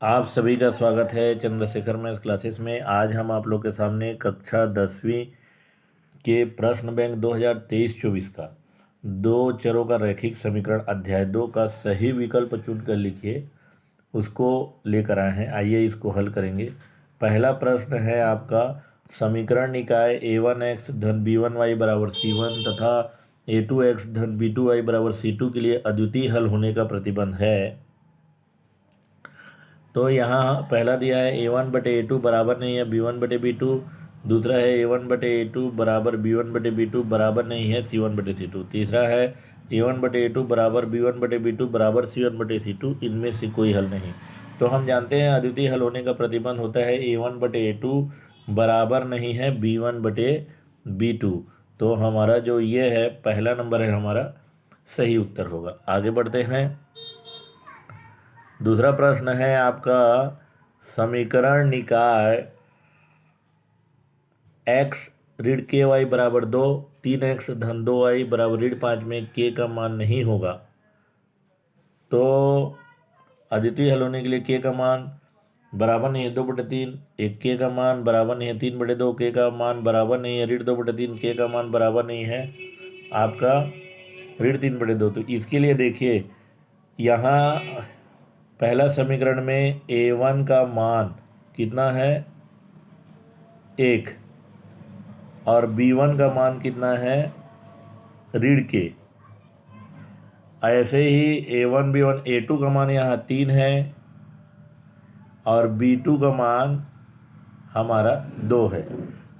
आप सभी का स्वागत है चंद्रशेखर मैथ्स क्लासेस में। आज हम आप लोग के सामने कक्षा 10वीं के प्रश्न बैंक 2023-24 का दो चरों का रैखिक समीकरण अध्याय 2 का सही विकल्प चुनकर लिखिए, उसको लेकर आए हैं। आइए इसको हल करेंगे। पहला प्रश्न है आपका, समीकरण निकाय a1x धन b1y बराबर c1 तथा a2x धन b2y बराबर c2 के लिए अद्वितीय हल होने का प्रतिबंध है। तो यहाँ पहला दिया है a1/a2 बराबर नहीं है b1/b2। दूसरा है a1/a2 बराबर b1/b2 बराबर नहीं है c1/c2। तीसरा है a1/a2 बराबर b1/b2 बराबर c1/c2। इनमें से कोई हल नहीं। तो हम जानते हैं अद्वितीय हल होने का प्रतिबंध होता है a1/a2 बराबर नहीं है b1/b2। तो हमारा जो ये है पहला नंबर है, हमारा सही उत्तर होगा। आगे बढ़ते हैं। दूसरा प्रश्न है आपका, समीकरण निकाय x ऋण के वाई बराबर 2, 3x धन 2y बराबर ऋण 5 में k का मान नहीं होगा। तो अद्वितीय हल होने के लिए k का मान बराबर नहीं है 2/3, एक k का मान बराबर नहीं है 3/2, k का मान बराबर नहीं है ऋण 2/3, k का मान बराबर नहीं है आपका ऋण 3/2। तो इसके लिए देखिए, यहाँ पहला समीकरण में a1 का मान कितना है 1 और b1 का मान कितना है ऋण के। ऐसे ही a1 b1 a2 का मान यहाँ 3 है और b2 का मान हमारा 2 है।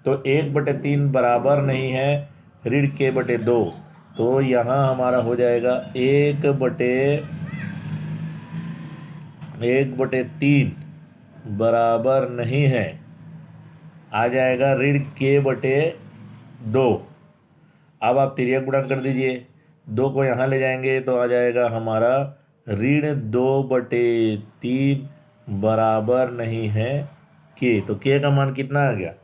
तो 1/3 बराबर नहीं है ऋण के बटे 2। तो यहाँ हमारा हो जाएगा 1/3 बराबर नहीं है, आ जाएगा ऋण के बटे 2। अब आप तिर्यक गुणन कर दीजिए, 2 को यहाँ ले जाएंगे तो आ जाएगा हमारा ऋण 2/3 बराबर नहीं है के। तो के का मान कितना आ गया,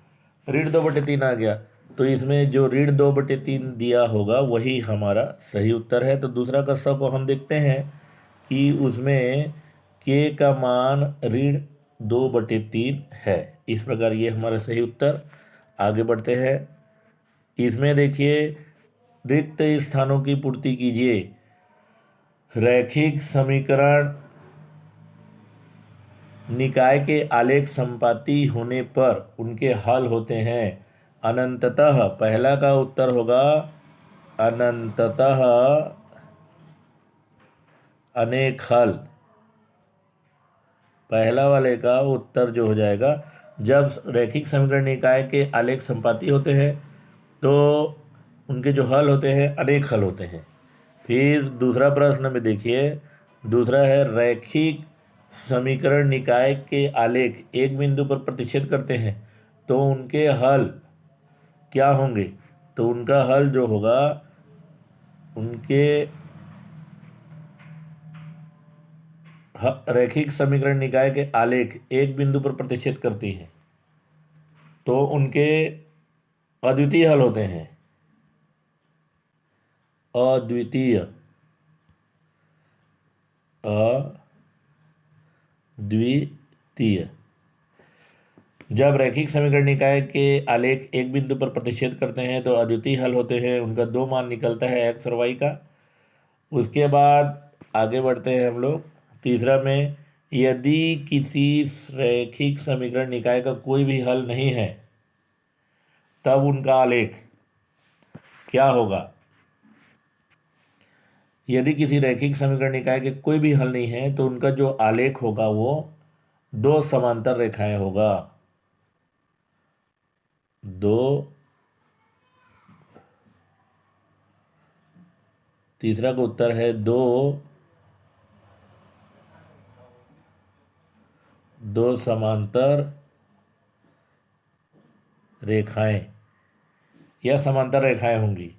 ऋण 2/3 आ गया। तो इसमें जो ऋण 2/3 दिया होगा वही हमारा सही उत्तर है। तो दूसरा कक्षा को हम देखते हैं कि उसमें के का मान ऋण 2/3 है। इस प्रकार ये हमारा सही उत्तर। आगे बढ़ते हैं। इसमें देखिए, रिक्त स्थानों की पूर्ति कीजिए। रैखिक समीकरण निकाय के आलेख संपाती होने पर उनके हल होते हैं अनंततः। पहला का उत्तर होगा अनंततः अनेक हल। पहला वाले का उत्तर जो हो जाएगा, जब रैखिक समीकरण निकाय के आलेख संपाती होते हैं तो उनके जो हल होते हैं अनेक हल होते हैं। फिर दूसरा प्रश्न में देखिए, दूसरा है रैखिक समीकरण निकाय के आलेख एक बिंदु पर प्रतिच्छेद करते हैं तो उनके हल क्या होंगे। तो उनका हल जो होगा, उनके रैखिक समीकरण निकाय के आलेख एक बिंदु पर प्रतिच्छेद करती हैं तो उनके अद्वितीय हल होते हैं। अद्वितीय अद्वितीय जब रैखिक समीकरण निकाय के आलेख एक बिंदु पर प्रतिच्छेद करते हैं तो अद्वितीय हल होते हैं। उनका दो मान निकलता है x और y का। उसके बाद आगे बढ़ते हैं हम लोग तीसरा में, यदि किसी रैखिक समीकरण निकाय का कोई भी हल नहीं है तब उनका आलेख क्या होगा। यदि किसी रैखिक समीकरण निकाय के कोई भी हल नहीं है तो उनका जो आलेख होगा वो दो समांतर रेखाएं होगा। दो, तीसरा का उत्तर है दो समांतर रेखाएं या समांतर रेखाएं होंगी।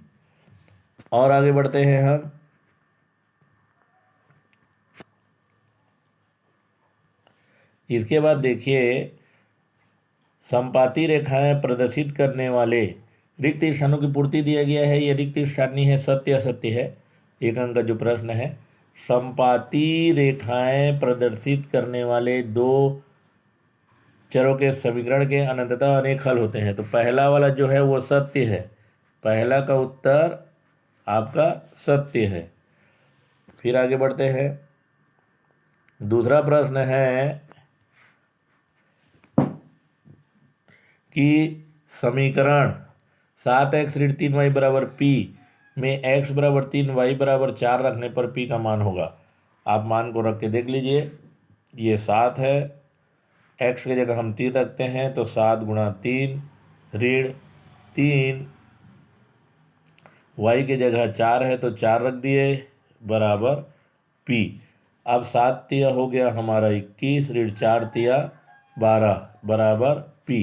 और आगे बढ़ते हैं हम। इसके बाद देखिए, संपाती रेखाएं प्रदर्शित करने वाले रिक्त स्थानों की पूर्ति दिया गया है। यह रिक्त स्थानीय है, सत्य असत्य है। एक अंक का जो प्रश्न है, समपाती रेखाएं प्रदर्शित करने वाले दो चरों के समीकरण के अनंततः अनेक हल होते हैं। तो पहला वाला जो है वो सत्य है, पहला का उत्तर आपका सत्य है। फिर आगे बढ़ते हैं। दूसरा प्रश्न है कि समीकरण 7x ऋण 3y बराबर p में x बराबर 3y बराबर 4 रखने पर p का मान होगा। आप मान को रख के देख लीजिए। ये 7 है, x की जगह हम 3 रखते हैं तो 7 गुणा 3 ऋण 3, y की जगह 4 है तो 4 रख दिए बराबर p। अब 7 तिया हो गया हमारा 21 ऋण 4 तिया 12 बराबर p।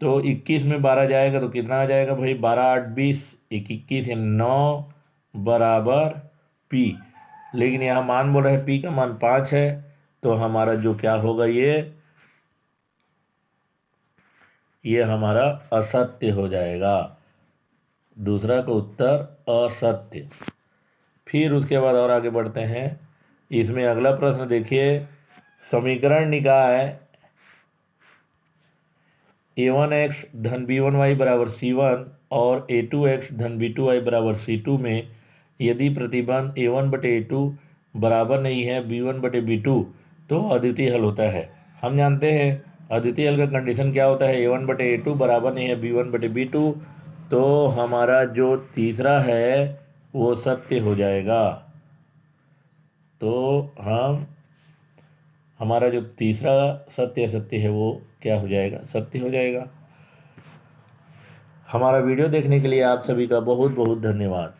तो 21 में 12 जाएगा तो कितना आ जाएगा भाई, 12 8 20, 21 या 9 बराबर p। लेकिन यहाँ मान बोल रहा है p का मान 5 है, तो हमारा जो क्या होगा, ये हमारा असत्य हो जाएगा। दूसरा का उत्तर असत्य। फिर उसके बाद और आगे बढ़ते हैं। इसमें अगला प्रश्न देखिए, समीकरण निकाय a1x धन b1y बराबर c1 और a2x धन b2y बराबर c2 में यदि प्रतिबंध a1 बटे a2 बराबर नहीं है b1 बटे b2 तो अद्वितीय हल होता है। हम जानते हैं अद्वितीय हल का कंडीशन क्या होता है, a1 बटे a2 बराबर नहीं है b1 बटे b2। तो हमारा जो तीसरा है वो सत्य हो जाएगा। तो हमारा जो तीसरा सत्य है वो क्या हो जाएगा, सत्य हो जाएगा। हमारा वीडियो देखने के लिए आप सभी का बहुत बहुत धन्यवाद।